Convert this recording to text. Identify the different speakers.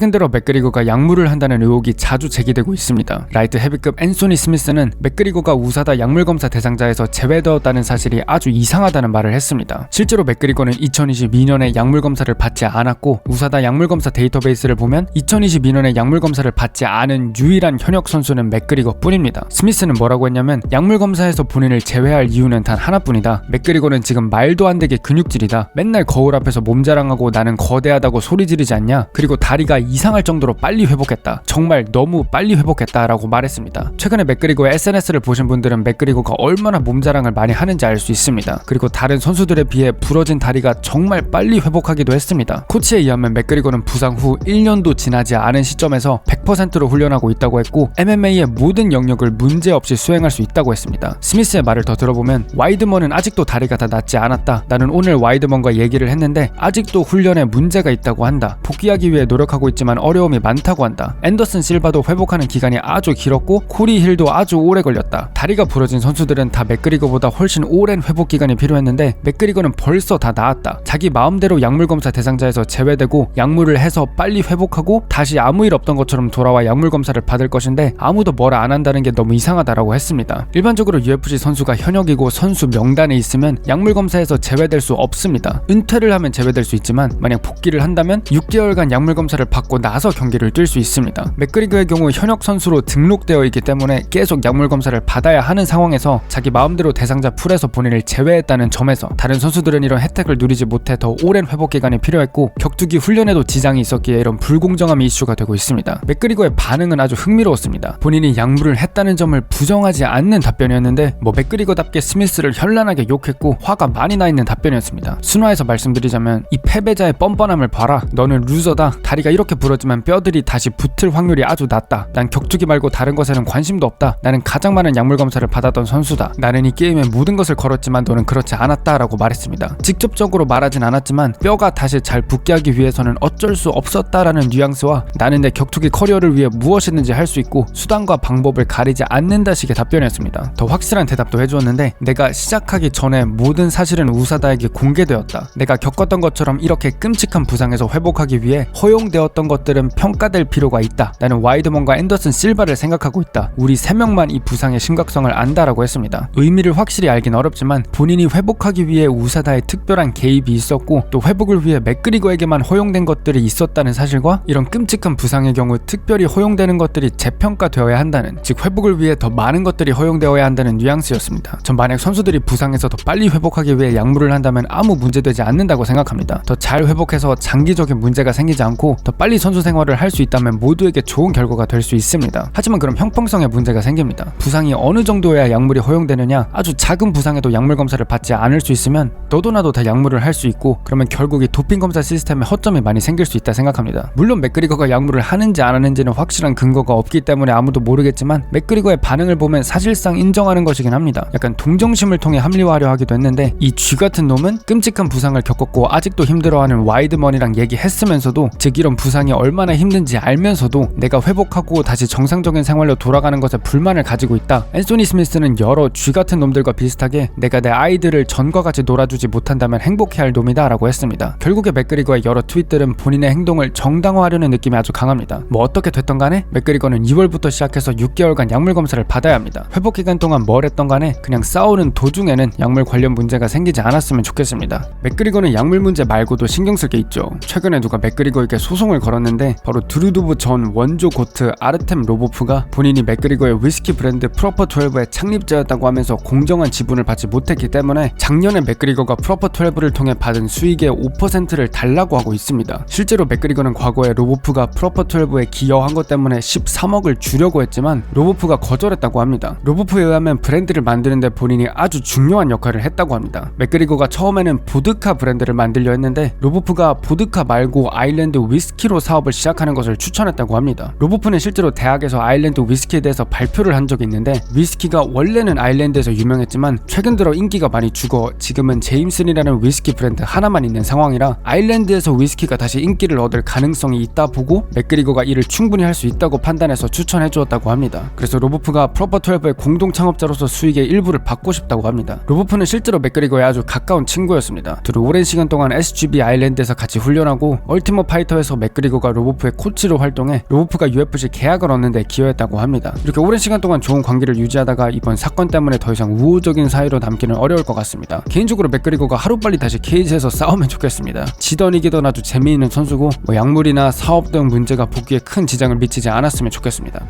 Speaker 1: 최근 들어 맥그리거가 약물을 한다는 의혹이 자주 제기되고 있습니다. 라이트 헤비급 앤소니 스미스는 맥그리거가 우사다 약물검사 대상자에서 제외되었다는 사실이 아주 이상하다는 말을 했습니다. 실제로 맥그리거는 2022년에 약물검사를 받지 않았고 우사다 약물검사 데이터베이스를 보면 2022년에 약물검사를 받지 않은 유일한 현역 선수는 맥그리거 뿐입니다. 스미스는 뭐라고 했냐면 약물검사에서 본인을 제외할 이유는 단 하나뿐이다. 맥그리거는 지금 말도 안 되게 근육질이다. 맨날 거울 앞에서 몸자랑하고 나는 거대하다고 소리 지르지 않냐? 그리고 다리가 이상할 정도로 빨리 회복했다. 정말 너무 빨리 회복했다라고 말했습니다. 최근에 맥그리거의 SNS를 보신 분들은 맥그리거가 얼마나 몸자랑을 많이 하는지 알 수 있습니다. 그리고 다른 선수들에 비해 부러진 다리가 정말 빨리 회복하기도 했습니다. 코치에 의하면 맥그리거는 부상 후 1년도 지나지 않은 시점에서 100%로 훈련하고 있다고 했고 MMA의 모든 영역을 문제없이 수행할 수 있다고 했습니다. 스미스의 말을 더 들어보면 와이드먼은 아직도 다리가 다 낫지 않았다. 나는 오늘 와이드먼과 얘기를 했는데 아직도 훈련에 문제가 있다고 한다. 복귀하기 위해 노력하고 있지만 어려움이 많다고 한다. 앤더슨 실바도 회복하는 기간이 아주 길었고 코리 힐도 아주 오래 걸렸다. 다리가 부러진 선수들은 다 맥그리거보다 훨씬 오랜 회복 기간이 필요했는데 맥그리거는 벌써 다 나았다. 자기 마음대로 약물검사 대상자에서 제외되고 약물을 해서 빨리 회복하고 다시 아무 일 없던 것처럼 돌아와 약물검사를 받을 것인데 아무도 뭐라 안 한다는 게 너무 이상하다라고 했습니다. 일반적으로 UFC 선수가 현역이고 선수 명단에 있으면 약물검사에서 제외될 수 없습니다. 은퇴를 하면 제외될 수 있지만 만약 복귀를 한다면 6개월간 약물검사를 받고 나서 경기를 뛸 수 있습니다. 맥그리거의 경우 현역 선수로 등록되어 있기 때문에 계속 약물검사를 받아야 하는 상황에서 자기 마음대로 대상자 풀에서 본인을 제외했다는 점에서 다른 선수들은 이런 혜택을 누리지 못해 더 오랜 회복 기간이 필요했고 격투기 훈련에도 지장이 있었기에 이런 불공정함이 이슈가 되고 있습니다. 맥그리거의 반응은 아주 흥미로웠습니다. 본인이 약물을 했다는 점을 부정하지 않는 답변이었는데 맥그리거답게 스미스를 현란하게 욕했고 화가 많이 나 있는 답변이었습니다. 순화해서 말씀드리자면 이 패배자의 뻔뻔함을 봐라. 너는 루저다. 다리가 이렇게 부러지면 뼈들이 다시 붙을 확률이 아주 낮다. 난 격투기 말고 다른 것에는 관심도 없다. 나는 가장 많은 약물 검사를 받았던 선수다. 나는 이 게임에 모든 것을 걸었지만 너는 그렇지 않았다라고 말했습니다. 직접적으로 말하진 않았지만 뼈가 다시 잘 붙게 하기 위해서는 어쩔 수 없었다라는 뉘앙스와 나는 내 격투기 커리어를 위해 무엇이든지 할 수 있고 수단과 방법을 가리지 않는다 식의 답변이었습니다. 더 확실한 대답도 해주었는데 내가 시작하기 전에 모든 사실은 우사다에게 공개되었다. 내가 겪었던 것처럼 이렇게 끔찍한 부상에서 회복하기 위해 허용되었던 것들은 평가될 필요가 있다. 나는 와이드먼과 앤더슨 실바를 생각하고 있다. 우리 3명만 이 부상의 심각성을 안다라고 했습니다. 의미를 확실히 알긴 어렵지만 본인이 회복하기 위해 우사다의 특별한 개입이 있었고 또 회복을 위해 맥그리거에게만 허용된 것들이 있었다는 사실과 이런 끔찍한 부상의 경우 특별히 허용되는 것들이 재평가되어야 한다는, 즉 회복을 위해 더 많은 것들이 허용되어야 한다는 뉘앙스였습니다. 전 만약 선수들이 부상에서 더 빨리 회복하기 위해 약물을 한다면 아무 문제되지 않는다고 생각합니다. 더 잘 회복해서 장기적인 문제가 생기지 않고 더 빨리 선수 생활을 할 수 있다면 모두에게 좋은 결과가 될 수 있습니다. 하지만 그럼 형평성에 문제가 생깁니다. 부상이 어느 정도여야 약물이 허용되느냐? 아주 작은 부상에도 약물 검사를 받지 않을 수 있으면 너도 나도 다 약물을 할 수 있고 그러면 결국 이 도핑 검사 시스템에 허점이 많이 생길 수 있다 생각합니다. 물론 맥그리거가 약물을 하는지 안 하는지는 확실한 근거가 없기 때문에 아무도 모르겠지만 맥그리거의 반응을 보면 사실상 인정하는 것이긴 합니다. 약간 동정심을 통해 합리화하려 하기도 했는데 이 쥐 같은 놈은 끔찍한 부상을 겪었고 아직도 힘들어하는 와이드먼이랑 얘기했으면서도, 즉 이런 부상이 얼마나 힘든지 알면서도 내가 회복하고 다시 정상적인 생활로 돌아가는 것에 불만을 가지고 있다. 앤소니 스미스는 여러 쥐 같은 놈들과 비슷하게 내가 내 아이들을 전과 같이 놀아주지 못한다면 행복해할 놈이다 라고 했습니다. 결국에 맥그리거의 여러 트윗들은 본인의 행동을 정당화하려는 느낌이 아주 강합니다. 뭐 어떻게 됐던 간에 맥그리거는 2월부터 시작해서 6개월간 약물 검사를 받아야 합니다. 회복 기간 동안 뭘 했던 간에 그냥 싸우는 도중에는 약물 관련 문제가 생기지 않았으면 좋겠습니다. 맥그리거는 약물 문제 말고도 신경 쓸 게 있죠. 최근에 누가 맥그리거에게 소송을 걸었는데 바로 드루도브 전 원조 고트 아르템 로보프가 본인이 맥그리거의 위스키 브랜드 프로퍼12의 창립자였다고 하면서 공정한 지분을 받지 못했기 때문에 작년에 맥그리거가 프로퍼12를 통해 받은 수익의 5%를 달라고 하고 있습니다. 실제로 맥그리거는 과거에 로보프가 프로퍼12에 기여한 것 때문에 13억을 주려고 했지만 로보프가 거절했다고 합니다. 로보프에 의하면 브랜드를 만드는데 본인이 아주 중요한 역할을 했다고 합니다. 맥그리거가 처음에는 보드카 브랜드를 만들려 했는데 로보프가 보드카 말고 아일랜드 위스키로 사업을 시작하는 것을 추천했다고 합니다. 로보프는 실제로 대학에서 아일랜드 위스키에 대해서 발표를 한 적이 있는데 위스키가 원래는 아일랜드에서 유명했지만 최근 들어 인기가 많이 죽어 지금은 제임슨이라는 위스키 브랜드 하나만 있는 상황이라 아일랜드에서 위스키가 다시 인기를 얻을 가능성이 있다 보고 맥그리거가 이를 충분히 할 수 있다고 판단해서 추천해 주었다고 합니다. 그래서 로보프가 프로퍼12의 공동 창업자로서 수익의 일부를 받고 싶다고 합니다. 로보프는 실제로 맥그리거의 아주 가까운 친구였습니다. 둘이 오랜 시간 동안 SGB 아일랜드에서 같이 훈련하고 얼티머 파이터에서 맥그리거 맥그리거가 로보프의 코치로 활동해 로보프가 UFC 계약을 얻는데 기여했다고 합니다. 이렇게 오랜 시간 동안 좋은 관계를 유지하다가 이번 사건 때문에 더 이상 우호적인 사이로 남기는 어려울 것 같습니다. 개인적으로 맥그리거가 하루빨리 다시 케이지에서 싸우면 좋겠습니다. 지던 이기던 아주 재미있는 선수고 약물이나 사업 등 문제가 복귀에 큰 지장을 미치지 않았으면 좋겠습니다.